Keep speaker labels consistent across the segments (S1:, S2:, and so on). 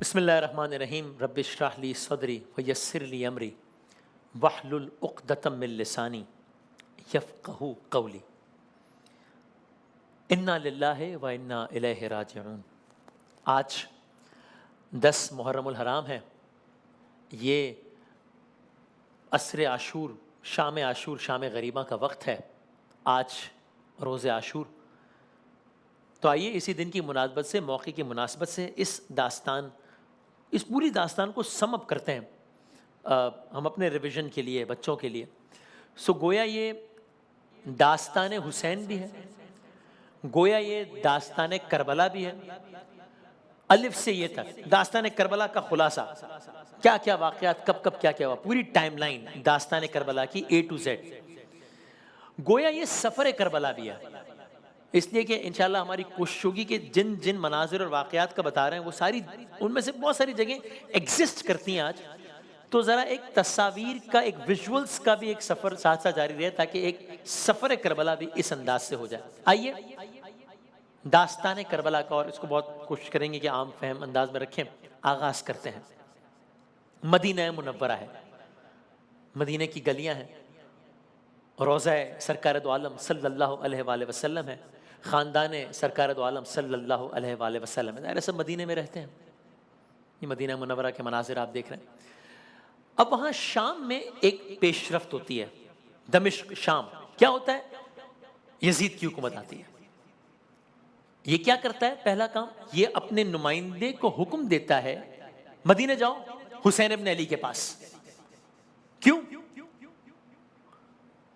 S1: بسم اللہ الرحمن الرحیم رب اشرح لی صدری ویسر لی امری واحلل عقدۃ من لسانی یفقہوا قولی انا للہ و انا الیہ راجعون۔ آج 10 محرم الحرام ہے۔ یہ عصر عاشور، شام غریبہ کا وقت ہے۔ آج روز عاشور۔ تو آئیے اسی دن کی مناسبت سے، موقع کی مناسبت سے اس پوری داستان کو سم اپ کرتے ہیں ہم اپنے ریویژن کے لیے، بچوں کے لیے۔ گویا یہ داستان حسین بھی ہے، گویا یہ داستان کربلا بھی ہے، الف سے یہ تک داستان کربلا کا خلاصہ، کیا کیا واقعات، کب کب کیا کیا ہوا، پوری ٹائم لائن داستان کربلا کی A to Z۔ گویا یہ سفر کربلا بھی ہے، اس لیے کہ انشاءاللہ ہماری کوشش ہوگی کہ جن مناظر اور واقعات کا بتا رہے ہیں وہ ساری، ان میں سے بہت ساری جگہیں ایگزسٹ کرتی ہیں آج، تو ذرا ایک تصاویر کا، ایک ویژولز کا بھی ایک سفر ساتھ ساتھ جاری رہے، تاکہ ایک سفر کربلا بھی اس انداز سے ہو جائے۔ آئیے داستان کربلا کا، اور اس کو بہت کوشش کریں گے کہ عام فہم انداز میں رکھیں، آغاز کرتے ہیں۔ مدینہ منورہ ہے، مدینہ کی گلیاں ہیں، روضہ سرکار دو عالم صلی اللہ علیہ وآلہ وسلم ہے، خاندان سرکار دو عالم صلی اللہ علیہ وآلہ وسلم ہے، ظاہر ہے سب مدینہ میں رہتے ہیں۔ یہ مدینہ منورہ کے مناظر آپ دیکھ رہے ہیں۔ اب وہاں شام میں ایک پیش رفت ہوتی ہے، دمشق شام۔ کیا ہوتا ہے؟ یزید کی حکومت آتی ہے۔ یہ کیا کرتا ہے؟ پہلا کام یہ اپنے نمائندے کو حکم دیتا ہے، مدینہ جاؤ حسین ابن علی کے پاس۔ کیوں؟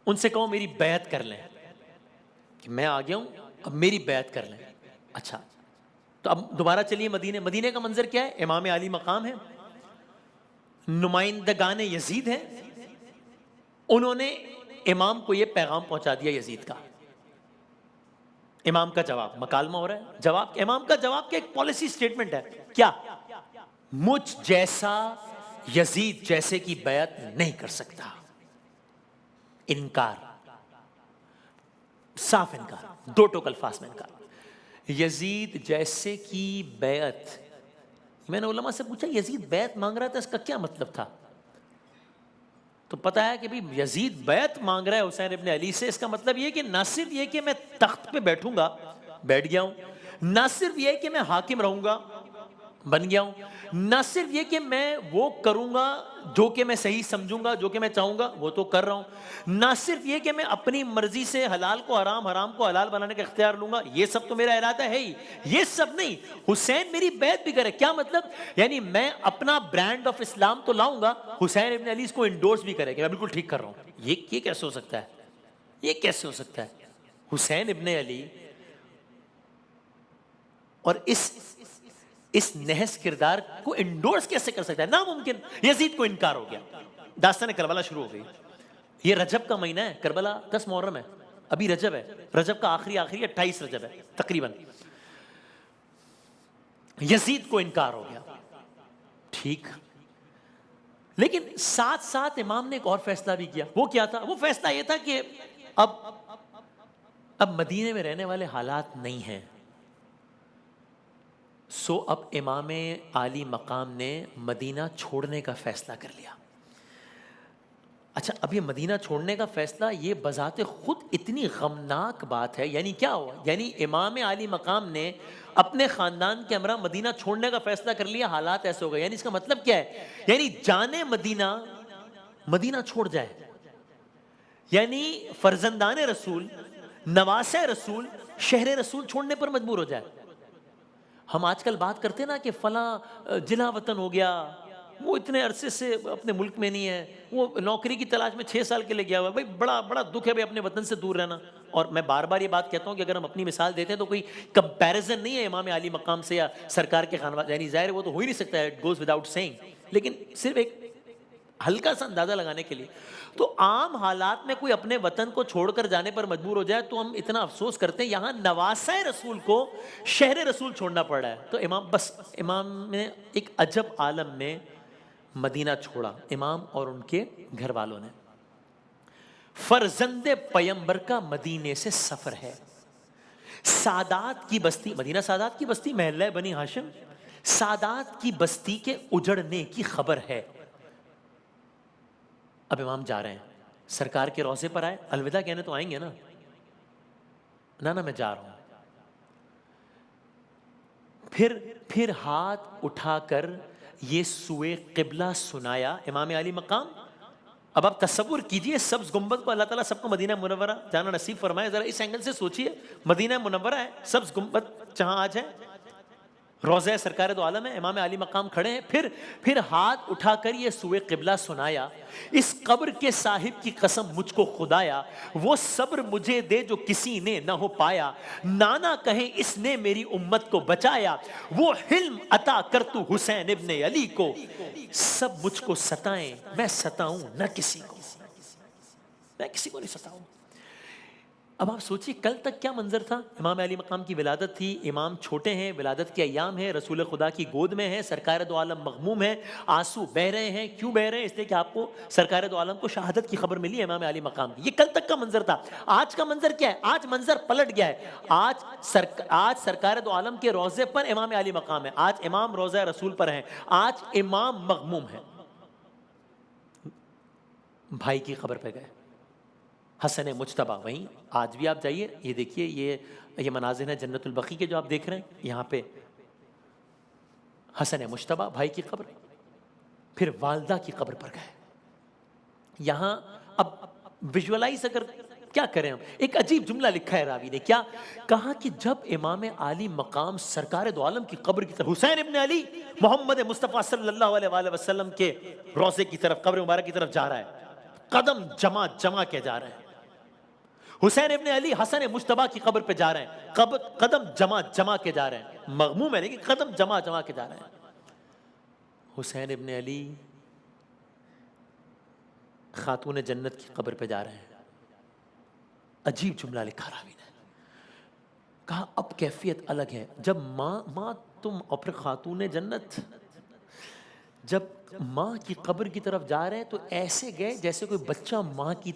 S1: ان سے کہو میری بیعت کر لیں، کہ میں آ گیا ہوں، اب میری بیعت کر لیں۔ اچھا، تو اب دوبارہ چلیے مدینہ کا منظر کیا ہے؟ امام علی مقام ہے، نمائندگان یزید ہیں، انہوں نے امام کو یہ پیغام پہنچا دیا یزید کا۔ امام کا جواب، مکالمہ ہو رہا ہے، جواب، امام کا جواب کیا؟ ایک پالیسی سٹیٹمنٹ ہے، کیا؟ مجھ جیسا یزید جیسے کی بیعت نہیں کر سکتا۔ انکار، صاف انکار، دو ٹوک الفاظ میں انکار۔ یزید جیسے کی بیعت، میں نے علماء سے پوچھا یزید بیعت مانگ رہا تھا، اس کا کیا مطلب تھا؟ تو پتہ ہے کہ بھی یزید بیعت مانگ رہا ہے حسین ابن علی سے، اس کا مطلب یہ کہ نہ صرف یہ کہ میں تخت پہ بیٹھوں گا، بیٹھ گیا ہوں، نہ صرف یہ کہ میں حاکم رہوں گا، بن گیا ہوں، نہ صرف یہ کہ میں وہ کروں گا جو کہ میں صحیح سمجھوں گا، جو کہ میں چاہوں گا وہ تو کر رہا ہوں، نہ صرف یہ کہ میں اپنی مرضی سے حلال کو حرام، حرام کو حلال بنانے کا اختیار لوں گا، یہ سب تو میرا ارادہ ہے ہی، یہ سب نہیں، حسین میری بیعت بھی کرے۔ کیا مطلب؟ یعنی میں اپنا برانڈ آف اسلام تو لاؤں گا، حسین ابن علی اس کو انڈورس بھی کرے کہ میں بالکل ٹھیک کر رہا ہوں۔ یہ کیسے ہو سکتا ہے؟ یہ کیسے ہو سکتا ہے؟ حسین ابن علی اور اس نحس کردار کو انڈورس کیسے کر سکتا ہے؟ ناممکن۔ یزید کو انکار ہو گیا، داستان کربلا شروع ہو گئی۔ یہ رجب کا مہینہ ہے، کربلا 10 محرم ہے، ابھی رجب ہے، رجب کا آخری 28 رجب ہے تقریباً۔ یزید کو انکار ہو گیا، ٹھیک، لیکن ساتھ ساتھ امام نے ایک اور فیصلہ بھی کیا۔ وہ کیا تھا؟ وہ فیصلہ یہ تھا کہ اب مدینے میں رہنے والے حالات نہیں ہیں، سو اب امام عالی مقام نے مدینہ چھوڑنے کا فیصلہ کر لیا۔ اچھا، اب یہ مدینہ چھوڑنے کا فیصلہ یہ بذات خود اتنی غمناک بات ہے۔ یعنی کیا ہوا؟ یعنی امام عالی مقام نے اپنے خاندان کے ہمراہ مدینہ چھوڑنے کا فیصلہ کر لیا، حالات ایسے ہو گئے۔ یعنی اس کا مطلب کیا ہے؟ یعنی جانے مدینہ چھوڑ جائے، یعنی فرزندان رسول، نواسہ رسول، شہر رسول چھوڑنے پر مجبور ہو جائے۔ ہم آج کل بات کرتے ہیں نا کہ فلاں جلا وطن ہو گیا، وہ اتنے عرصے سے اپنے ملک میں نہیں ہے، وہ نوکری کی تلاش میں 6 سال کے لیے گیا ہوا۔ بھائی بڑا دکھ ہے بھائی اپنے وطن سے دور رہنا۔ اور میں بار بار یہ بات کہتا ہوں کہ اگر ہم اپنی مثال دیتے ہیں تو کوئی کمپیریزن نہیں ہے امام علی مقام سے یا سرکار کے خانواد، یعنی ظاہر وہ تو ہو ہی نہیں سکتا ہے، اٹ گوز وداؤٹ سیئنگ، لیکن صرف ایک ہلکا سا اندازہ لگانے کے لیے۔ تو عام حالات میں کوئی اپنے وطن کو چھوڑ کر جانے پر مجبور ہو جائے تو ہم اتنا افسوس کرتے ہیں، یہاں نواسہ رسول کو شہر رسول چھوڑنا پڑ رہا ہے۔ تو امام نے ایک عجب عالم میں مدینہ چھوڑا، امام اور ان کے گھر والوں نے۔ فرزند پیمبر کا مدینے سے سفر ہے، سادات کی بستی، مدینہ سادات کی بستی، محلہ بنی ہاشم، سادات کی بستی کے اجڑنے کی خبر ہے. اب امام جا رہے ہیں, سرکار کے روضے پر آئے, الوداع کہنے تو آئیں گے نا, نہ میں جا رہا ہوں. پھر ہاتھ اٹھا کر یہ سوئے قبلہ سنایا امام علی مقام. اب آپ تصور کیجئے سبز گنبد کو اللہ تعالیٰ سب کو مدینہ منورہ جانا نصیب فرمائے. ذرا اس اینگل سے سوچئے, مدینہ منورہ ہے, سبز گنبد جہاں آج ہے, روضہ سرکار دو عالم ہے, امام علی مقام کھڑے ہیں. پھر ہاتھ اٹھا کر یہ سوئے قبلہ سنایا, اس قبر کے صاحب کی قسم مجھ کو خدایا, وہ صبر مجھے دے جو کسی نے نہ ہو پایا, نانا کہیں اس نے میری امت کو بچایا, وہ حلم عطا کر تو حسین ابن علی کو, سب مجھ کو ستائیں میں ستاؤں نہ کسی کو, میں کسی کو نہیں ستاؤں. اب آپ سوچئے کل تک کیا منظر تھا, امام علی مقام کی ولادت تھی, امام چھوٹے ہیں, ولادت کے ایام ہیں, رسول خدا کی گود میں ہیں, سرکار دو عالم مغموم ہیں, آنسو بہ رہے ہیں. کیوں بہ رہے ہیں؟ اس لیے کہ آپ کو سرکار دو عالم کو شہادت کی خبر ملی ہے امام علی مقام کی. یہ کل تک کا منظر تھا. آج کا منظر کیا ہے؟ آج منظر پلٹ گیا ہے. آج سرکار دو عالم کے روضے پر امام علی مقام ہے, آج امام روضہ رسول پر ہیں, آج امام مغموم ہے. بھائی کی خبر پہ گئے, حسن مجتبیٰ وہیں. آج بھی آپ جائیے, یہ دیکھیے, یہ مناظر ہیں جنت البقیع کے جو آپ دیکھ رہے ہیں, یہاں پہ حسن مجتبیٰ بھائی کی قبر. پھر والدہ کی قبر پر گئے. یہاں اب ویژولائز اگر کیا کریں ہم, ایک عجیب جملہ لکھا ہے راوی نے, کیا کہا کہ جب امام علی مقام سرکار دو عالم کی قبر کی طرف, حسین ابن علی محمد مصطفیٰ صلی اللہ علیہ وآلہ وسلم کے روضے کی طرف, قبر مبارک کی طرف جا رہا ہے, قدم جمع کے جا رہے ہیں. حسین ابن علی حسن مجتبیٰ کی قبر پہ جا رہے ہیں, قدم جمع کے جا رہے ہیں, مغموم ہے لیکن قدم جمع کے جا رہے ہیں. حسین ابن علی خاتون جنت کی قبر پہ جا رہے ہیں. عجیب جملہ لکھا راوی نے, کہا اب کیفیت الگ ہے. جب ماں تم اور پھر خاتون جنت, جب ماں کی قبر کی طرف جا رہے ہیں تو ایسے گئے جیسے کوئی بچہ ماں کی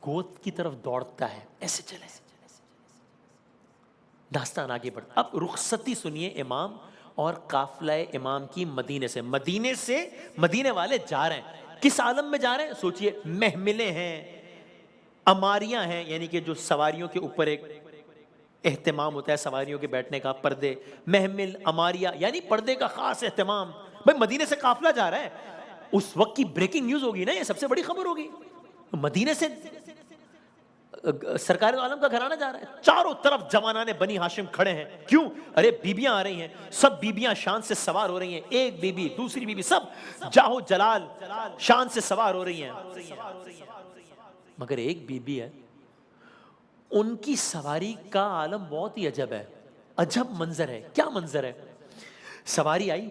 S1: گود کی طرف دوڑتا ہے, ایسے چلے. داستان آگے بڑھ. اب رخصتی سنیے امام اور قافلہ امام کی مدینے سے مدینے والے جا رہے ہیں. کس عالم میں جا رہے ہیں سوچئے, محملیں ہیں, اماریاں ہیں, یعنی کہ جو سواریوں کے اوپر ایک اہتمام ہوتا ہے سواریوں کے بیٹھنے کا, پردے, محمل, اماریہ یعنی پردے کا خاص اہتمام. بھائی مدینے سے قافلہ جا رہا ہے, اس وقت کی بریکنگ نیوز ہوگی نا, یہ سب سے بڑی خبر ہوگی. مدینے سے سرکار دو عالم کا گھرانہ جا رہا ہے, چاروں طرف جوانان بنی ہاشم کھڑے ہیں. کیوں؟ ارے بیبیاں آ رہی ہیں, سب بیبیاں شان سے سوار ہو رہی ہیں, ایک بیبی دوسری بیبی سب جاہو جلال شان سے سوار ہو رہی ہیں. مگر ایک بیبی ہے, ان کی سواری کا عالم بہت ہی عجب ہے, عجب منظر ہے. کیا منظر ہے؟ سواری آئی,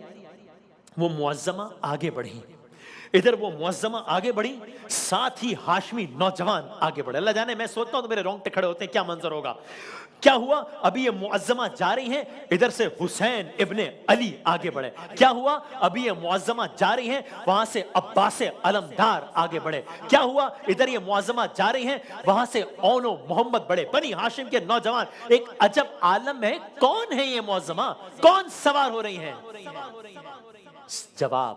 S1: وہ معظمہ آگے بڑھی, ادھر وہ معظمہ آگے بڑھی, ساتھ ہی ہاشمی نوجوان آگے بڑھے. اللہ جانے, میں سوچتا ہوں تو میرے رونگٹے کھڑے ہوتے ہیں, کیا منظر ہوگا. کیا ہوا؟ ابھی یہ معظمہ جا رہی ہیں, ادھر سے حسین ابن علی آگے بڑھے. کیا ہوا؟ ابھی یہ معظمہ جا رہی ہیں, وہاں سے عباس علمدار آگے بڑھے. کیا ہوا؟ ادھر یہ معظمہ جا رہی ہیں, وہاں سے اون و محمد بڑھے, بنی ہاشم کے نوجوان. ایک عجب عالم ہے. کون ہے یہ معظمہ, کون سوار ہو رہی ہیں؟ جواب,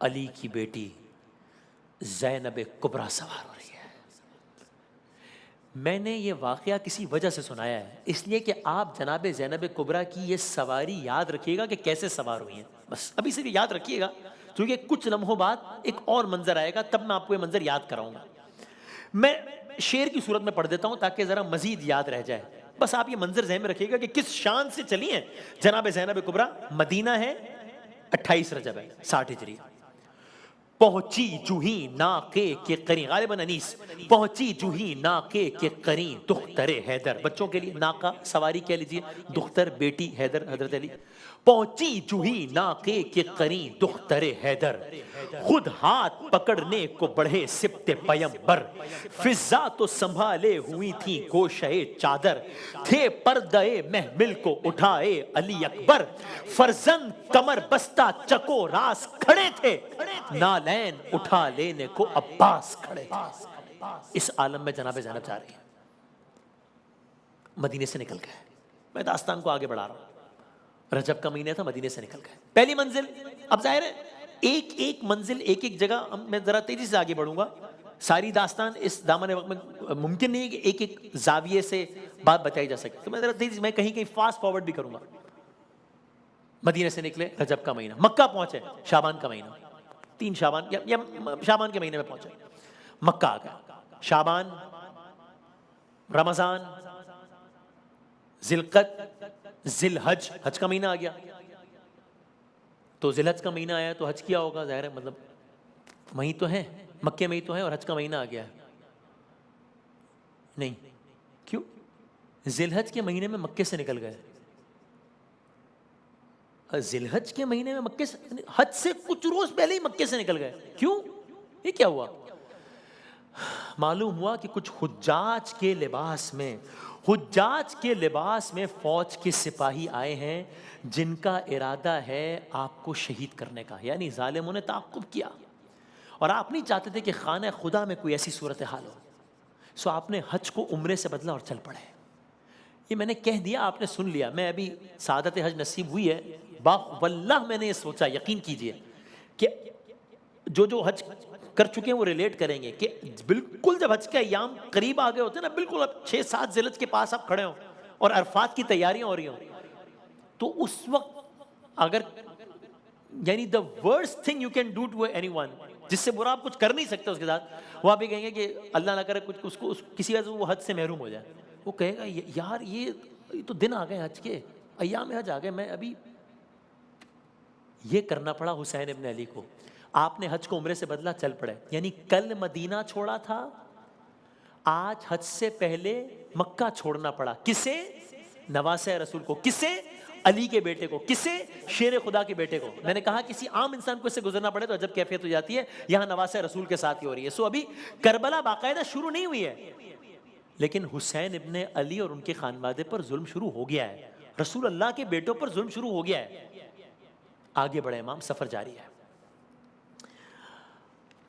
S1: علی کی بیٹی زینب کبریٰ سوار ہو رہی ہے. میں نے یہ واقعہ کسی وجہ سے سنایا ہے, اس لیے کہ آپ جناب زینب کبریٰ کی یہ سواری یاد رکھیے گا کہ کیسے سوار ہوئی ہیں. بس ابھی سے یاد رکھیے گا, کیونکہ کچھ لمحوں بعد ایک اور منظر آئے گا, تب میں آپ کو یہ منظر یاد کراؤں گا. میں شعر کی صورت میں پڑھ دیتا ہوں تاکہ ذرا مزید یاد رہ جائے. بس آپ یہ منظر ذہن میں رکھیے گا کہ کس شان سے چلی ہیں جناب زینب کبریٰ. مدینہ ہے, 28 رجب ہے, 60 ہجری. پہنچی جوہی ناقے کے قرین, غالباً انیس, پہنچی جوہی ناقے کے قرین دختر حیدر. بچوں کے لیے ناقہ سواری کہہ لیجیے, دختر بیٹی حیدر, حضرت علی. پہنچی جوہی ناقے کے قرین دختر حیدر, خود ہاتھ پکڑنے کو بڑھے سبط پیمبر. فضا تو سنبھالے ہوئی تھی گوشہ چادر, تھے پردہ محمل کو اٹھائے علی اکبر. فرزند کمر بستہ چکو راس کھڑے تھے, نالین اٹھا لینے کو عباس کھڑے تھے. اس عالم میں جناب زینب جا رہی ہیں, مدینے سے نکل گئے. میں داستان کو آگے بڑھا رہا ہوں. رجب کا مہینہ تھا, مدینے سے نکل گئے. پہلی منزل. اب ظاہر ہے ایک ایک منزل ایک ایک جگہ, میں ذرا تیزی سے آگے بڑھوں گا, ساری داستان اس دامن وقت میں ممکن نہیں ہے کہ ایک ایک زاویے سے بات بتائی جا سکے, تو میں ذرا تیزی, میں کہیں کہیں فاسٹ فارورڈ بھی کروں گا. مدینے سے نکلے, رجب کا مہینہ, مکہ پہنچے شعبان کا مہینہ, 3 شعبان یا شعبان کے مہینے میں پہنچے, مکہ آ گیا. شعبان, رمضان, ذی القعدہ, ذی الحج, حج کا مہینہ آ گیا. تو ذی الحج کا مہینہ آیا تو حج کیا ہوگا, ظاہر ہے مطلب وہیں تو ہیں, مکے میں ہی تو ہیں, اور حج کا مہینہ آ گیا ہے. نہیں, کیوں؟ ذی الحج کے مہینے میں مکے سے نکل گئے. ذی الحج کے مہینے میں مکے سے, حج سے کچھ روز پہلے ہی مکے سے نکل گئے. کیوں؟ یہ کیا ہوا؟ معلوم ہوا کہ کچھ حجاج کے لباس میں فوج کے سپاہی آئے ہیں جن کا ارادہ ہے آپ کو شہید کرنے کا. یعنی ظالموں نے تعاقب کیا, اور آپ نہیں چاہتے تھے کہ خانہ خدا میں کوئی ایسی صورتحال ہو, سو آپ نے حج کو عمرے سے بدلا اور چل پڑے. یہ میں نے کہہ دیا, آپ نے سن لیا. میں ابھی سعادت حج نصیب ہوئی ہے, واللہ میں نے یہ سوچا, یقین کیجئے کہ جو حج کر چکے ہیں وہ ریلیٹ کریں گے کہ بالکل جب حج کے ایام قریب آگے ہوتے ہیں نا, بالکل اب 6-7 ذی الحج کے پاس آپ کھڑے ہوں اور عرفات کی تیاریاں ہو رہی ہوں, تو اس وقت اگر یعنی the worst thing you can do to anyone, جس سے برا آپ کچھ کر نہیں سکتے اس کے ساتھ, وہ آپ یہ کہیں گے کہ اللہ نہ کرے کچھ اس کو کسی وجہ سے وہ حج سے محروم ہو جائے. وہ کہے گا یار یہ تو دن آ گئے حج کے, ایام حج آ گئے, میں ابھی. یہ کرنا پڑا حسین ابن علی کو. آپ نے حج کو عمرے سے بدلا, چل پڑے. یعنی کل مدینہ چھوڑا تھا, آج حج سے پہلے مکہ چھوڑنا پڑا. کسے؟ نواسہ رسول کو. کسے؟ علی کے بیٹے کو. کسے؟ شیر خدا کے بیٹے کو. میں نے کہا کسی عام انسان کو اس سے گزرنا پڑے تو عجب کیفیت ہو جاتی ہے, یہاں نواسہ رسول کے ساتھ ہی ہو رہی ہے. سو ابھی کربلا باقاعدہ شروع نہیں ہوئی ہے, لیکن حسین ابن علی اور ان کے خانوادے پر ظلم شروع ہو گیا ہے, رسول اللہ کے بیٹوں پر ظلم شروع ہو گیا ہے. آگے بڑھے امام, سفر جاری ہے.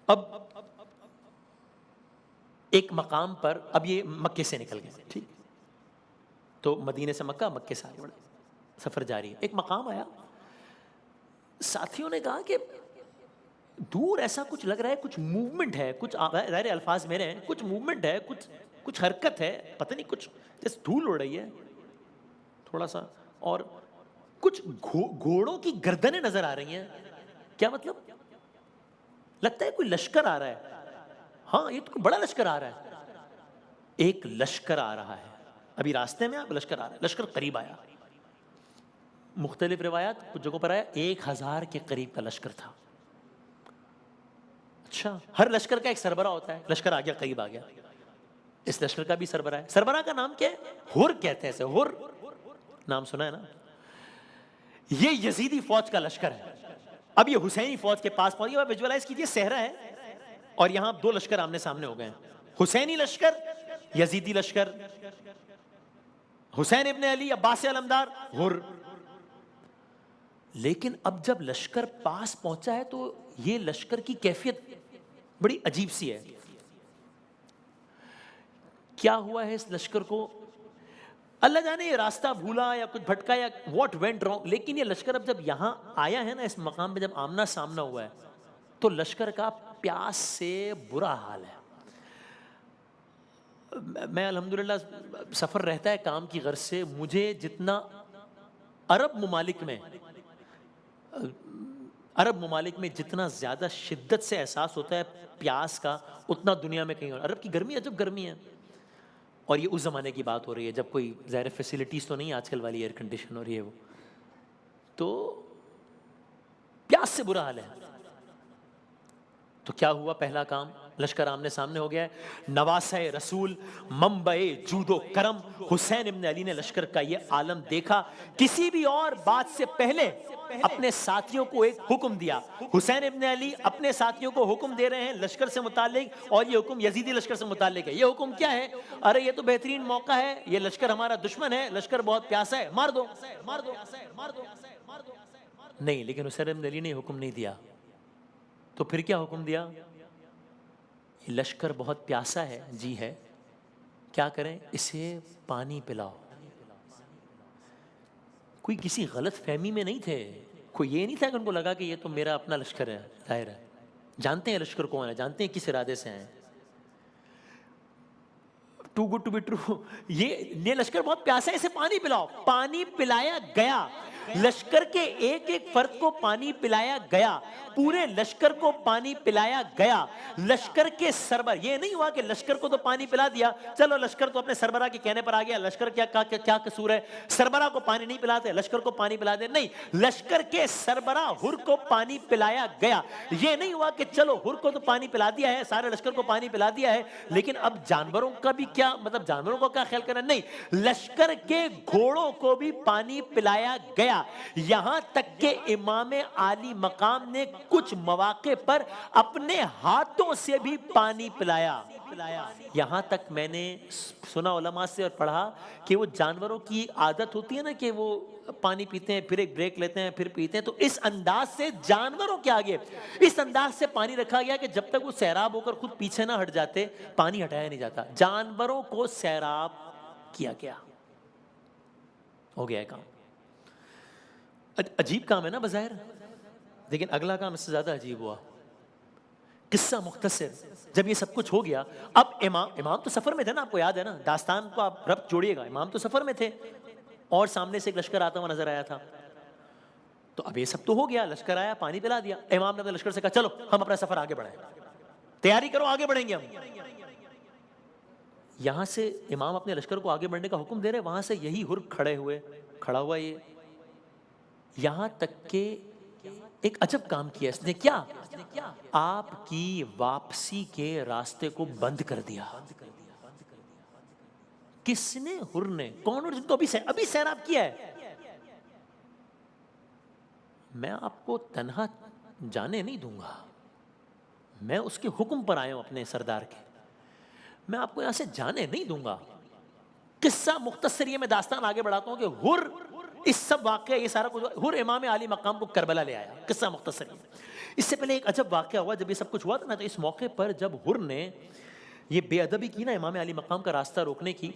S1: اب ایک مقام پر, اب یہ مکے سے نکل گئے, ٹھیک, تو مدینے سے مکہ, مکے سے آگے بڑھے, سفر جاری ہے. ایک مقام آیا, ساتھیوں نے کہا کہ دور ایسا کچھ لگ رہا ہے, کچھ موومنٹ ہے, کچھ ظاہر الفاظ میرے ہیں, کچھ موومنٹ ہے, کچھ حرکت ہے, پتہ نہیں کچھ جیسے دھول اڑ رہی ہے تھوڑا سا, اور کچھ گھوڑوں کی گردنیں نظر آ رہی ہیں. کیا مطلب؟ لگتا ہے کوئی لشکر آ رہا ہے. ہاں یہ تو بڑا لشکر آ رہا ہے. ایک لشکر آ رہا ہے, ابھی راستے میں آپ لشکر آ رہا ہے, لشکر قریب آیا. مختلف روایات, کچھ جگہوں پر آیا 1000 کے قریب کا لشکر تھا. اچھا, ہر لشکر کا ایک سربراہ ہوتا ہے. لشکر آ گیا, قریب آ گیا. اس لشکر کا بھی سربراہ ہے. سربراہ کا نام کیا ہے؟ ہر کہتے ہیں اسے, ہر نام سنا ہے نا. یہ یزیدی فوج کا لشکر ہے. اب یہ حسینی فوج کے پاس پہنچ گیا. ویژوالائز کیجئے, صحرا ہے اور یہاں 2 لشکر آمنے سامنے ہو گئے ہیں, حسینی لشکر, یزیدی لشکر. حسین ابن علی, عباس علمدار, ہر. لیکن اب جب لشکر پاس پہنچا ہے تو یہ لشکر کی کیفیت بڑی عجیب سی ہے. کیا ہوا ہے اس لشکر کو اللہ جانے, یہ راستہ بھولا یا کچھ بھٹکا یا واٹ وینٹ رانگ, لیکن یہ لشکر اب جب یہاں آیا ہے نا, اس مقام پہ جب آمنا سامنا ہوا ہے, تو لشکر کا پیاس سے برا حال ہے. میں الحمدللہ سفر رہتا ہے کام کی غرض سے, مجھے جتنا عرب ممالک میں جتنا زیادہ شدت سے احساس ہوتا ہے پیاس کا, اتنا دنیا میں کہیں اور. عرب کی گرمی عجب گرمی ہے, اور یہ اس زمانے کی بات ہو رہی ہے جب کوئی ظاہر فیسلٹیز تو نہیں آج کل والی, ایئر کنڈیشن اور یہ وہ, تو پیاس سے برا حال ہے. تو کیا ہوا؟ پہلا کام, لشکر آمنے سامنے ہو گیا ہے. نواسہ رسول, منبع جود و کرم حسین ابن علی نے لشکر کا یہ عالم دیکھا. کسی بھی اور بات سے پہلے اپنے ساتھیوں کو ایک حکم دیا. حسین ابن علی اپنے ساتھیوں کو حکم دے رہے ہیں لشکر سے متعلق, اور یہ حکم یزیدی لشکر سے متعلق ہے. یہ حکم کیا ہے؟ ارے یہ تو بہترین موقع ہے, یہ لشکر ہمارا دشمن ہے, لشکر بہت پیاسا ہے, مار دو. نہیں, لیکن حسین ابن علی نے حکم نہیں دیا. تو پھر کیا حکم دیا؟ یہ لشکر بہت پیاسا ہے, جی ہے, کیا کریں؟ اسے پانی پلاؤ. کوئی کسی غلط فہمی میں نہیں تھے، کوئی یہ نہیں تھا کہ ان کو لگا کہ یہ تو میرا اپنا لشکر ہے، ظاہر ہے جانتے ہیں لشکر کون ہے، جانتے ہیں کس ارادے سے ہیں. Too good to be true. یہ لشکر بہت پیاسا ہے، اسے پانی پلاؤ. پانی پلایا گیا، لشکر کے ایک ایک فرد کو پانی پلایا گیا، پورے لشکر کو پانی پلایا گیا. لشکر کے سربراہ، یہ نہیں ہوا کہ لشکر کو تو پانی پلا دیا، چلو لشکر تو اپنے سربراہ کے کہنے پر آ گیا، لشکر کیا قصور ہے، سربراہ کو پانی نہیں پلاتے لشکر کو پانی پلا دے. نہیں، لشکر کے سربراہ ہر کو پانی پلایا گیا. یہ نہیں ہوا کہ چلو ہر کو تو پانی پلا دیا ہے، سارے لشکر کو پانی پلا دیا ہے، لیکن اب جانوروں کا بھی کیا مطلب، جانوروں کو کیا خیال کرنا. نہیں، لشکر کے گھوڑوں کو بھی پانی پلایا گیا. یہاں تک کہ امام عالی مقام نے کچھ مواقع پر اپنے ہاتھوں سے بھی پانی پلایا. یہاں تک میں نے سنا علماء سے اور پڑھا کہ وہ جانوروں کی عادت ہوتی ہے نا کہ وہ پانی پیتے ہیں پھر ایک بریک لیتے ہیں پھر پیتے ہیں، تو اس انداز سے جانوروں کے آگے اس انداز سے پانی رکھا گیا کہ جب تک وہ سیراب ہو کر خود پیچھے نہ ہٹ جاتے پانی ہٹایا نہیں جاتا. جانوروں کو سیراب کیا گیا. ہو گیا ہے کام. عجیب کام ہے نا بظاہر، لیکن اگلا کام اس سے زیادہ عجیب ہوا. قصہ مختصر، جب یہ سب کچھ ہو گیا، اب امام تو سفر میں تھے نا، آپ کو یاد ہے نا داستان کو آپ ربط جوڑیے گا. امام تو سفر میں تھے اور سامنے سے ایک لشکر آتا ہوا نظر آیا تھا. تو اب یہ سب تو ہو گیا، لشکر آیا پانی پلا دیا. امام نے اپنے لشکر سے کہا چلو ہم اپنا سفر آگے بڑھائیں، تیاری کرو آگے بڑھیں گے ہم. یہاں سے امام اپنے لشکر کو آگے بڑھنے کا حکم دے رہے، وہاں سے یہی ہر کھڑا ہوا. یہ یہاں تک کہ ایک عجب کام کیا اس نے. کیا؟ آپ کی واپسی کے راستے کو بند کر دیا. کس نے؟ ہر نے. کون؟ اور جن کو ابھی سیراب کیا ہے. میں آپ کو تنہا جانے نہیں دوں گا، میں اس کے حکم پر آیا ہوں اپنے سردار کے، میں آپ کو یہاں سے جانے نہیں دوں گا. قصہ مختصر یہ میں داستان آگے بڑھاتا ہوں کہ ہر اس سب واقعہ یہ سارا کچھ ہر امام عالی مقام کو کربلا لے آیا. قصہ مختصر یہ. اس سے پہلے ایک عجب واقعہ ہوا جب یہ سب کچھ ہوا تھا نا، تو اس موقع پر جب ہر نے یہ بے ادبی کی نا امام عالی مقام کا راستہ روکنے کی،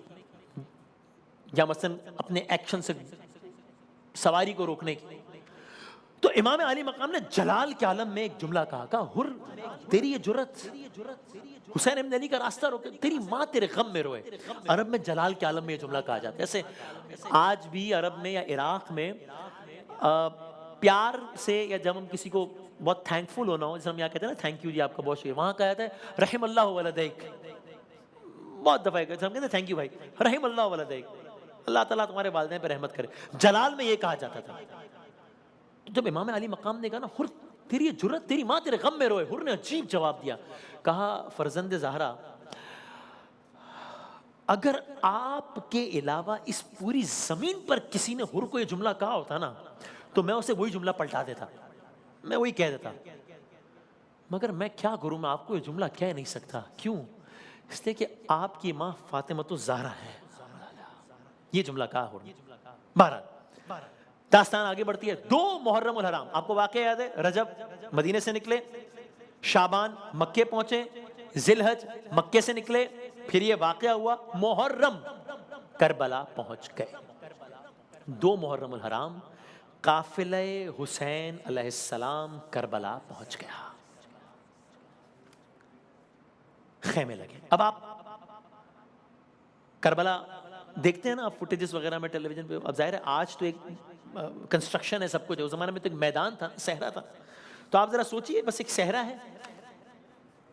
S1: یا مثلا اپنے ایکشن سے سواری کو روکنے کی، تو امام عالی مقام نے جلال کے عالم میں ایک جملہ کہا ہر تیری یہ جرت حسین ابن علی کا راستہ روکے، تیری ماں تیرے غم میں روئے. عرب میں جلال کے عالم میں یہ جملہ کہا جاتا ہے. ایسے آج بھی عرب میں یا عراق میں پیار سے، یا جب ہم کسی کو بہت تھینک فل ہونا ہو، جیسے ہم یہاں کہتے ہیں نا تھینک یو جی آپ کا بہت شکریہ، وہاں کہا جاتا ہے رحم اللہ ولدیک. بہت دفعہ ہم کہتے ہیں تھینک یو بھائی، رحم اللہ ولدیک، اللہ تعالیٰ تمہارے والدین پہ رحمت کرے. جلال میں یہ کہا جاتا تھا. جب امام علی مقام نے کہا نا ہر تیری یہ جرت، تیری ماں تیرے غم میں روئے، ہر نے عجیب جواب دیا. کہا فرزند زہرا، اگر آپ کے علاوہ اس پوری زمین پر کسی نے ہر کو یہ جملہ کہا ہوتا نا تو میں اسے وہی جملہ پلٹا دیتا، میں وہی کہہ دیتا. مگر میں کیا کروں، میں آپ کو یہ جملہ کہہ نہیں سکتا. کیوں؟ اس لیے کہ آپ کی ماں فاطمہ الزہرا ہے. یہ جملہ کہا ہر نے. بہرحال داستان آگے بڑھتی ہے. 2 محرم الحرام، آپ کو واقعہ یاد ہے، رجب مدینے سے نکلے، شعبان مکے پہنچے، ذی الحج مکے سے نکلے، پھر یہ واقعہ ہوا، محرم کربلا پہنچ گئے. 2 محرم الحرام قافلہ حسین علیہ السلام کربلا پہنچ گیا. خیمے لگے. اب آپ کربلا دیکھتے ہیں نا آپ فوٹیجز وغیرہ میں ٹیلی ویژن پہ. اب ظاہر ہے آج تو ایک کنسٹرکشن ہے سب کچھ، اس زمانے میں تو ایک میدان تھا، صحرا تھا. تو آپ ذرا سوچئے بس ایک صحرا ہے،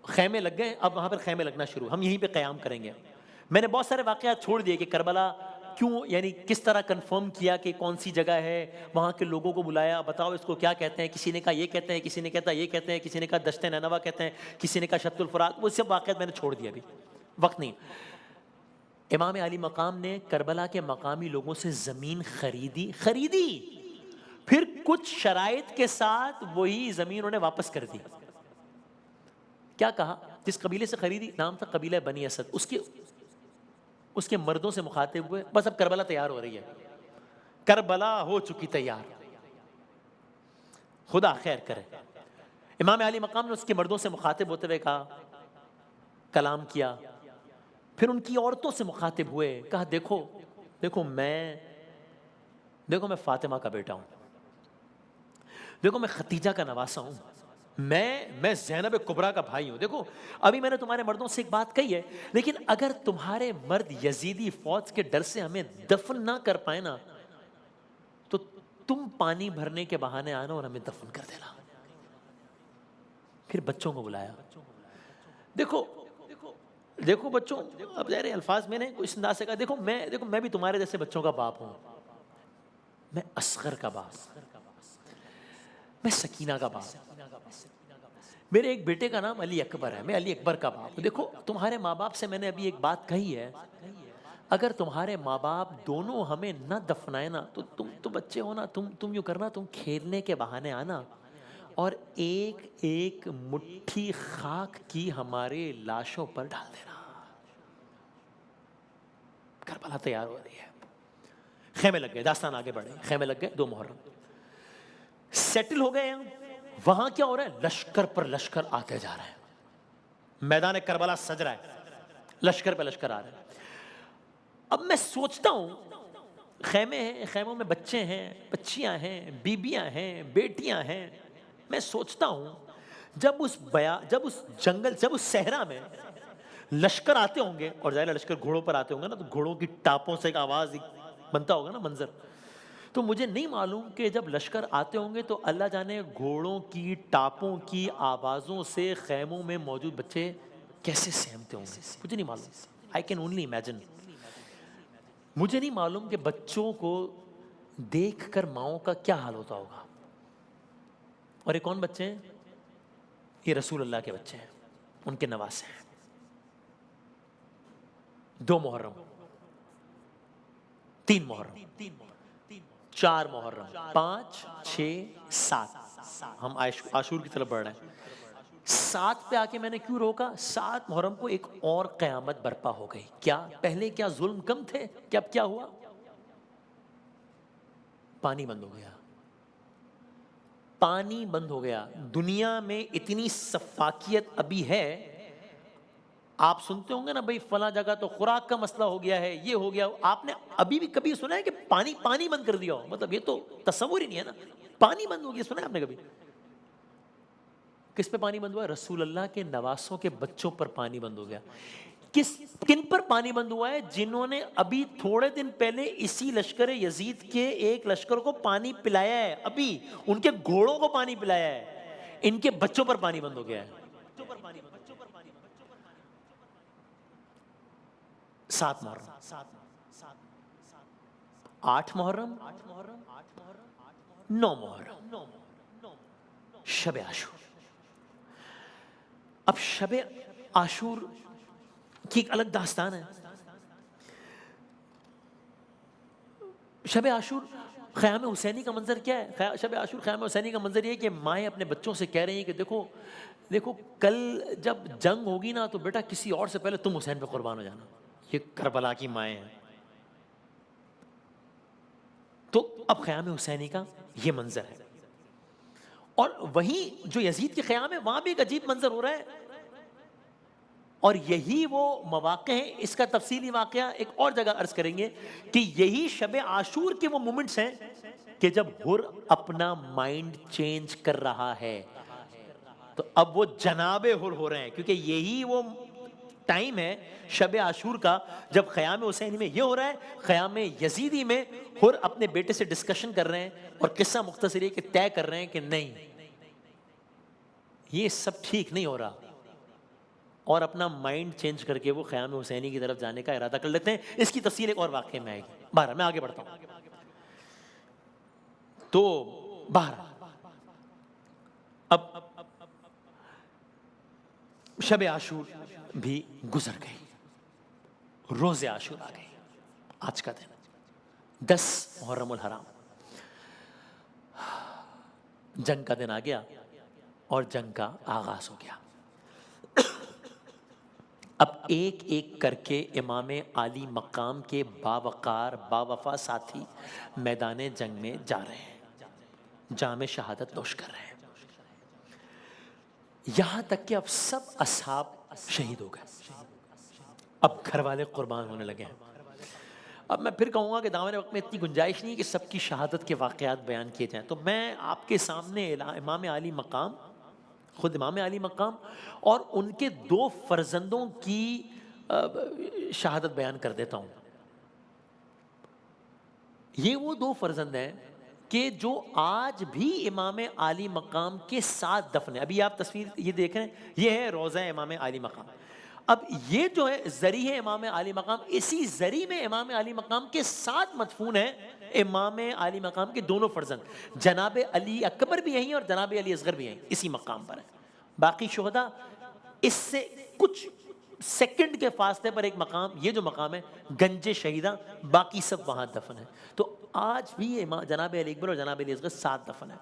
S1: خیمے لگ گئے. اب وہاں پر خیمے لگنا شروع، ہم یہیں پہ قیام کریں گے. میں نے بہت سارے واقعات چھوڑ دیے کہ کربلا کیوں، یعنی کس طرح کنفرم کیا کہ کون سی جگہ ہے، وہاں کے لوگوں کو بلایا، بتاؤ اس کو کیا کہتے ہیں. کسی نے کہا یہ کہتے ہیں، کسی نے کہتا یہ کہتے ہیں، کسی نے کہا دشت نینوا کہتے ہیں، کسی نے کہا شط الفرات. وہ سب واقعات میں نے چھوڑ دیا، ابھی وقت نہیں. امام علی مقام نے کربلا کے مقامی لوگوں سے زمین خریدی، پھر کچھ شرائط کے ساتھ وہی زمین انہوں نے واپس کر دی. کیا کہا؟ جس قبیلے سے خریدی نام تھا قبیلہ بنی اسد، اس کے مردوں سے مخاطب ہوئے، بس اب کربلا تیار ہو رہی ہے، کربلا ہو چکی تیار، خدا خیر کرے. امام علی مقام نے اس کے مردوں سے مخاطب ہوتے ہوئے کہا، کلام کیا. پھر ان کی عورتوں سے مخاطب ہوئے، کہا دیکھو میں دیکھو میں فاطمہ کا بیٹا ہوں، دیکھو میں ختیجہ کا نواسا ہوں، میں زینب کبریٰ کا بھائی ہوں. دیکھو ابھی میں نے تمہارے مردوں سے ایک بات کہی ہے، لیکن اگر تمہارے مرد یزیدی فوج کے ڈر سے ہمیں دفن نہ کر پائے نا تو تم پانی بھرنے کے بہانے آنا اور ہمیں دفن کر دینا. پھر بچوں کو بلایا. دیکھو بچوں، اب ظاہر الفاظ میں نے اس انداز سے کہا، دیکھو میں بھی تمہارے جیسے بچوں کا باپ ہوں. میں اصغر کا باپ، میں سکینہ کا باپ، میرے ایک بیٹے کا نام علی اکبر ہے، میں علی اکبر کا باپ ہوں. دیکھو تمہارے ماں باپ سے میں نے ابھی ایک بات کہی ہے، اگر تمہارے ماں باپ دونوں ہمیں نہ دفنائے نا تو تم تو بچے ہو نا، تم یوں کرنا، تم کھیلنے کے بہانے آنا اور ایک ایک مٹھی خاک کی ہمارے لاشوں پر ڈال دینا. کربلا تیار ہو رہی ہے. خیمے لگ گئے، داستان آگے بڑھے، خیمے لگ گئے. 2 محرم سیٹل ہو گئے ہیں. وہاں کیا ہو رہا ہے؟ لشکر پر لشکر آتے جا رہے ہیں. میدان کربلا سج رہا ہے، لشکر پہ لشکر آ رہے ہیں. اب میں سوچتا ہوں، خیمے ہیں، خیموں میں بچے ہیں، بچیاں ہیں، بیبیاں ہیں، بیٹیاں ہیں. میں سوچتا ہوں جب اس جنگل، جب اس صحرا میں لشکر آتے ہوں گے، اور ظاہر لشکر گھوڑوں پر آتے ہوں گے نا، تو گھوڑوں کی ٹاپوں سے ایک آواز بنتا ہوگا نا منظر. تو مجھے نہیں معلوم کہ جب لشکر آتے ہوں گے تو اللہ جانے گھوڑوں کی ٹاپوں کی آوازوں سے خیموں میں موجود بچے کیسے سہمتے ہوں گے. مجھے نہیں معلوم. I can only imagine. مجھے نہیں معلوم کہ بچوں کو دیکھ کر ماؤں کا کیا حال ہوتا ہوگا. اور یہ کون بچے ہیں؟ یہ رسول اللہ کے بچے ہیں، ان کے نواسے ہیں. 2 محرم، 3 محرم، 4 محرم، 5، 6، 7. ہم عاشور کی طرف بڑھ رہے ہیں. 7 پہ آ کے میں نے کیوں روکا؟ 7 محرم کو ایک اور قیامت برپا ہو گئی. کیا پہلے کیا ظلم کم تھے؟ کہ اب کیا ہوا؟ پانی بند ہو گیا. پانی بند ہو گیا. دنیا میں اتنی سفاکیت ابھی ہے، آپ سنتے ہوں گے نا بھائی فلاں جگہ تو خوراک کا مسئلہ ہو گیا ہے، یہ ہو گیا. آپ نے ابھی بھی کبھی سنا ہے کہ پانی بند کر دیا ہو؟ مطلب یہ تو تصور ہی نہیں ہے نا. پانی بند ہو گیا، سنا ہے آپ نے کبھی؟ کس پہ پانی بند ہوا ہے؟ رسول اللہ کے نواسوں کے بچوں پر پانی بند ہو گیا. کن پر پانی بند ہوا ہے؟ جنہوں نے ابھی تھوڑے دن پہلے اسی لشکر یزید کے ایک لشکر کو پانی پلایا ہے، ابھی ان کے گھوڑوں کو پانی پلایا ہے. ان کے بچوں پر پانی بند ہو گیا ہے. 7 محرم، 8 محرم، 9 محرم، شب عاشور. اب شب عاشور کی ایک الگ داستان ہے. شب عاشور خیام حسینی کا منظر کیا ہے؟ شب عاشور خیام حسینی کا منظر یہ ہے کہ مائیں اپنے بچوں سے کہہ رہی ہیں کہ دیکھو کل جب جنگ ہوگی نا تو بیٹا کسی اور سے پہلے تم حسین پہ قربان ہو جانا. یہ کربلا کی مائیں ہیں. تو اب خیام حسینی کا یہ منظر ہے. اور وہیں جو یزید کے خیام ہے وہاں بھی ایک عجیب منظر ہو رہا ہے. اور یہی وہ مواقع ہیں، اس کا تفصیلی واقعہ ایک اور جگہ عرض کریں گے کہ یہی شب عاشور کے وہ مومنٹس ہیں کہ جب حر اپنا مائنڈ چینج کر رہا ہے. تو اب وہ جناب حر ہو رہے ہیں، کیونکہ یہی وہ ٹائم ہے شب عاشور کا جب خیام حسینی میں یہ ہو رہا ہے، خیام یزیدی میں حر اپنے بیٹے سے ڈسکشن کر رہے ہیں اور قصہ مختصر یہ کہ طے کر رہے ہیں کہ نہیں یہ سب ٹھیک نہیں ہو رہا، اور اپنا مائنڈ چینج کر کے وہ خیام حسینی کی طرف جانے کا ارادہ کر لیتے ہیں. اس کی تفصیل ایک اور واقعے میں آئے گی. بہرحال میں آگے بڑھتا ہوں. تو بہرحال اب شب عاشور بھی گزر گئی، روز عاشور آ گئی. آج کا دن 10 محرم الحرام، جنگ کا دن آ گیا اور جنگ کا آغاز ہو گیا. اب ایک ایک کر کے امام عالی مقام کے باوقار باوفا ساتھی میدان جنگ میں جا رہے ہیں، جام شہادت نوش کر رہے ہیں. یہاں تک کہ اب سب اصحاب شہید ہو گئے. اب گھر والے قربان ہونے لگے ہیں. اب میں پھر کہوں گا کہ دامن وقت میں اتنی گنجائش نہیں ہے کہ سب کی شہادت کے واقعات بیان کیے جائیں، تو میں آپ کے سامنے امام عالی مقام، خود امام عالی مقام اور ان کے 2 فرزندوں کی شہادت بیان کر دیتا ہوں۔ یہ وہ 2 فرزند ہیں کہ جو آج بھی امام عالی مقام کے ساتھ دفن ہے۔ ابھی آپ تصویر یہ دیکھ رہے ہیں، یہ ہے روضہ امام عالی مقام۔ اب یہ جو ہے زری ہے امام عالی مقام، اسی زری میں امام عالی مقام کے ساتھ مدفون ہے امام عالی مقام کے دونوں فرزند، جناب علی اکبر بھی یہیں اور جناب علی اصغر بھی یہیں، اسی مقام پر ہیں۔ باقی شہداء اس سے کچھ سیکنڈ کے فاصلے پر ایک مقام، یہ جو مقام ہے گنج شہیدہ، باقی سب وہاں دفن ہیں۔ تو آج بھی جناب علی اکبر اور جناب علی اصغر ساتھ دفن ہیں۔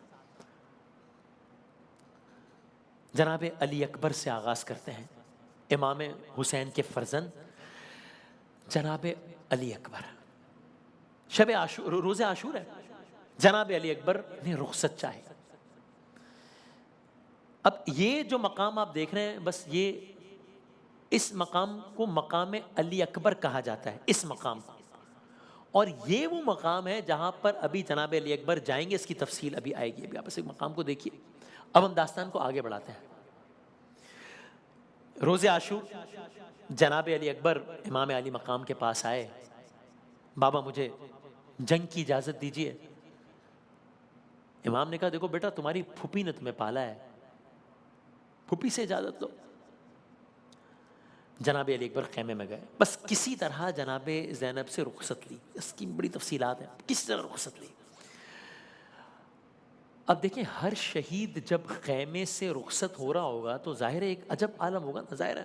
S1: جناب علی اکبر سے آغاز کرتے ہیں، امام حسین کے فرزند جناب علی اکبر، شب عاشور، روز عاشور ہے، جناب علی اکبر نے رخصت چاہی۔ اب یہ جو مقام آپ دیکھ رہے ہیں، بس یہ اس مقام کو مقام علی اکبر کہا جاتا ہے، اس مقام کو، اور یہ وہ مقام ہے جہاں پر ابھی جناب علی اکبر جائیں گے، اس کی تفصیل ابھی آئے گی۔ ابھی آپ اس مقام کو دیکھیے۔ اب ہم داستان کو آگے بڑھاتے ہیں۔ روز عاشور جناب علی اکبر امام علی مقام کے پاس آئے، بابا مجھے جنگ کی اجازت دیجیے۔ امام نے کہا دیکھو بیٹا، تمہاری پھوپھی نے تمہیں پالا ہے، پھوپھی سے اجازت لو۔ جناب علی اکبر خیمے میں گئے، بس کسی طرح جناب زینب سے رخصت لی، اس کی بڑی تفصیلات ہیں، کس طرح رخصت لی۔ اب دیکھیں، ہر شہید جب خیمے سے رخصت ہو رہا ہوگا تو ظاہر ہے ایک عجب عالم ہوگا نا، ظاہر ہے،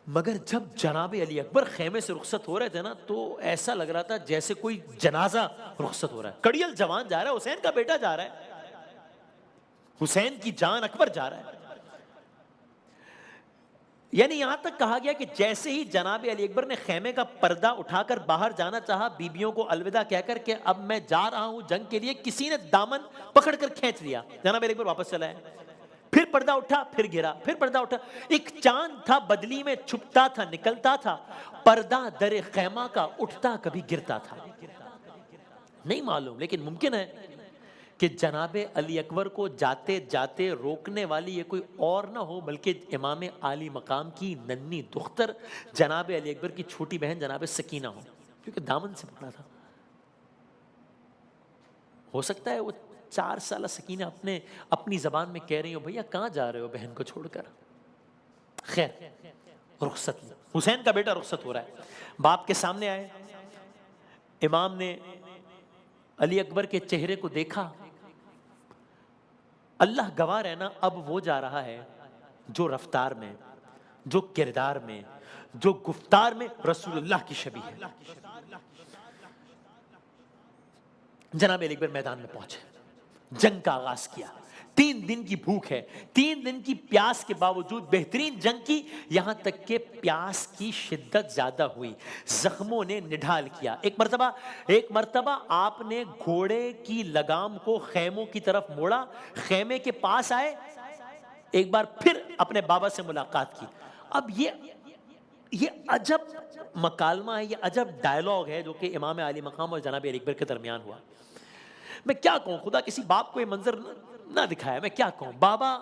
S1: مگر جب جناب علی اکبر خیمے سے رخصت ہو رہے تھے نا، تو ایسا لگ رہا تھا جیسے کوئی جنازہ رخصت ہو رہا ہے۔ کڑیل جوان جا رہا ہے، حسین کا بیٹا جا رہا ہے، حسین کی جان اکبر جا رہا ہے۔ یعنی یہاں تک کہا گیا کہ جیسے ہی جناب علی اکبر نے خیمے کا پردہ اٹھا کر باہر جانا چاہا، بیبیوں کو الوداع کہہ کر کہ اب میں جا رہا ہوں جنگ کے لیے، کسی نے دامن پکڑ کر کھینچ لیا، جناب علی اکبر واپس چلا ہے۔ پھر پردہ اٹھا، پھر گرا، پھر پردہ اٹھا، ایک چاند تھا بدلی میں، چھپتا تھا نکلتا تھا، پردہ در خیمہ کا اٹھتا کبھی گرتا تھا۔ نہیں معلوم، لیکن ممکن ہے کہ جناب علی اکبر کو جاتے جاتے روکنے والی یہ کوئی اور نہ ہو بلکہ امام عالی مقام کی ننھی دختر جناب علی اکبر کی چھوٹی بہن جناب سکینہ ہو، کیونکہ دامن سے پکڑا تھا۔ ہو سکتا ہے وہ 4 سالہ سکینہ اپنی زبان میں کہہ رہی ہو بھیا کہاں جا رہے ہو بہن کو چھوڑ کر۔ خیر، رخصت لی، حسین کا بیٹا رخصت ہو رہا ہے، باپ کے سامنے آئے، امام نے علی اکبر کے چہرے کو دیکھا، اللہ گواہ رہنا اب وہ جا رہا ہے جو رفتار میں، جو کردار میں، جو گفتار میں رسول اللہ کی شبیہ ہے۔ جناب علی اکبر میدان میں پہنچے، جنگ کا آغاز کیا۔ 3 دن کی بھوک ہے، 3 دن کی پیاس کے باوجود بہترین جنگ کی، یہاں تک کہ پیاس کی شدت زیادہ ہوئی، زخموں نے نڈھال کیا۔ ایک مرتبہ آپ نے گھوڑے کی لگام کو خیموں کی طرف موڑا، خیمے کے پاس آئے، ایک بار پھر اپنے بابا سے ملاقات کی۔ اب یہ عجب مکالمہ ہے، یہ عجب ڈائلاگ ہے جو کہ امام عالی مقام اور جناب علی اکبر کے درمیان ہوا۔ میں کیا کہوں، خدا کسی باپ کو یہ منظر نہ دکھایا، میں کیا کہوں۔ بابا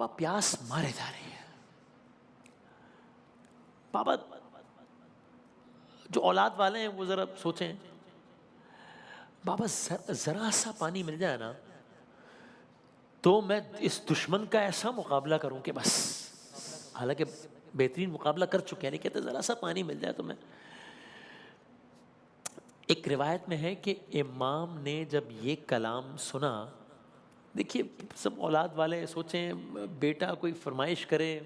S1: پیاس مارے جا رہی ہے، بابا جو اولاد والے ہیں وہ ذرا سوچیں، بابا ذرا سا پانی مل جائے نا تو میں اس دشمن کا ایسا مقابلہ کروں کہ بس، حالانکہ بہترین مقابلہ کر چکے ہیں، نہیں کہتے ذرا سا پانی مل جائے تو میں۔ ایک روایت میں ہے کہ امام نے جب یہ کلام سنا، دیکھیے سب اولاد والے سوچیں، بیٹا کوئی فرمائش کرے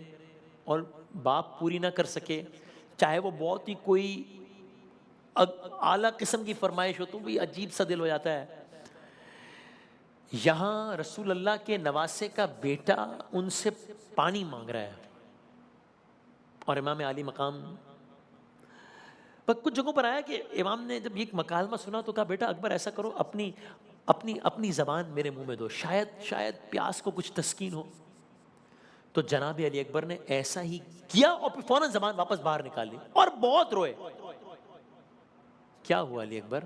S1: اور باپ پوری نہ کر سکے، چاہے وہ بہت ہی کوئی اعلیٰ قسم کی فرمائش ہو تو بھی عجیب سا دل ہو جاتا ہے۔ یہاں رسول اللہ کے نواسے کا بیٹا ان سے پانی مانگ رہا ہے، اور امام عالی مقام پر کچھ جگہوں پر آیا کہ امام نے جب یہ مکالمہ سنا تو کہا بیٹا اکبر ایسا کرو، اپنی زبان میرے منہ میں دو، شاید پیاس کو کچھ تسکین ہو۔ تو تو جناب علی اکبر نے ایسا ہی کیا اور پھر فوراً زبان واپس باہر نکال لی اور بہت روئے. کیا ہوا علی اکبر؟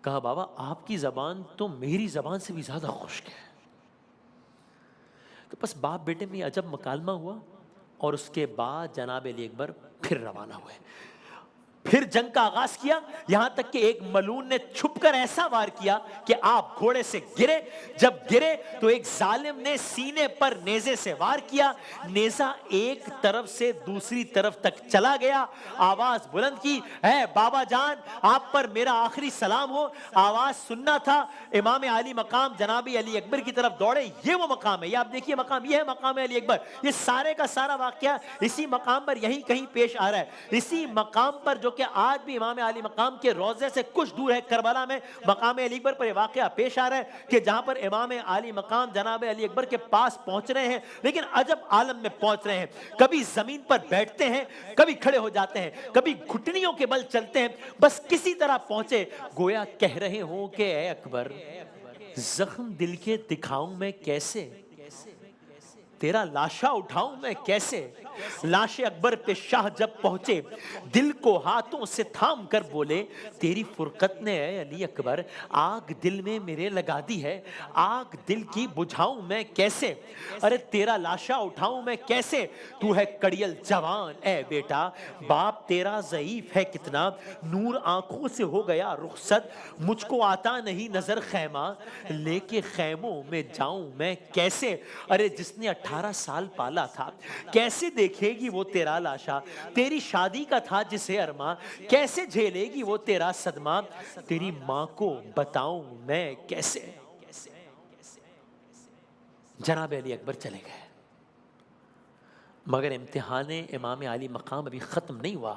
S1: کہا بابا آپ کی زبان تو میری زبان سے بھی زیادہ خشک ہے. تو بس باپ بیٹے میں عجب مکالمہ ہوا اور اس کے بعد جناب علی اکبر پھر روانہ ہوئے. پھر جنگ کا آغاز کیا، یہاں تک کہ ایک ملعون نے چھپ کر ایسا وار کیا کہ آپ گھوڑے سے گرے. جب گرے تو ایک ظالم نے سینے پر نیزے سے وار کیا. نیزہ ایک طرف سے دوسری طرف تک چلا گیا. آواز بلند کی، اے بابا جان آپ پر میرا آخری سلام ہو. آواز سننا تھا. امام عالی مقام جناب علی اکبر کی طرف دوڑے. یہ وہ مقام ہے، یہ آپ دیکھیے مقام، یہ ہے مقام علی اکبر. یہ سارے کا سارا واقعہ اسی مقام پر یہیں کہیں پیش آ رہا ہے. اسی مقام پر جو کہ آج بھی امام علی مقام کے روضے سے کچھ دور ہے، کربلا میں مقام علی اکبر پر یہ واقعہ پیش آ رہا ہے کہ جہاں پر امام علی مقام جناب علی اکبر کے پاس پہنچ رہے ہیں، لیکن عجب عالم میں پہنچ رہے ہیں. کبھی زمین پر بیٹھتے ہیں، کبھی کھڑے ہو جاتے ہیں، کبھی گھٹنیوں کے بل چلتے ہیں، بس کسی طرح پہنچے. گویا کہہ رہے ہوں کہ اے اکبر زخم دل کے دکھاؤں میں کیسے، تیرا لاشا اٹھاؤں میں کیسے. لاش اکبر پہ شاہ جب پہنچے دل کو ہاتھوں سے تھام کر بولے، تیری فرقت نے اے علی اکبر آگ دل میں میرے لگا دی ہے، آگ دل کی بجھاؤں میں کیسے. ارے تیرا لاشا اٹھاؤں میں کیسے، تو ہے کڑیل جوان اے بیٹا، باپ تیرا ضعیف ہے کتنا، نور آنکھوں سے ہو گیا رخصت، مجھ کو آتا نہیں نظر خیمہ، لے کے خیموں میں جاؤں میں کیسے. ارے جس نے 18 سال پالا تھا کیسے دیکھے گی وہ تیرا لاشا، تیری شادی کا تھا جسے ارماں کیسے جھیلے گی وہ تیرا صدمہ، تیری ماں کو بتاؤں میں کیسے. جناب علی اکبر چلے گئے، مگر امتحان امام علی مقام ابھی ختم نہیں ہوا.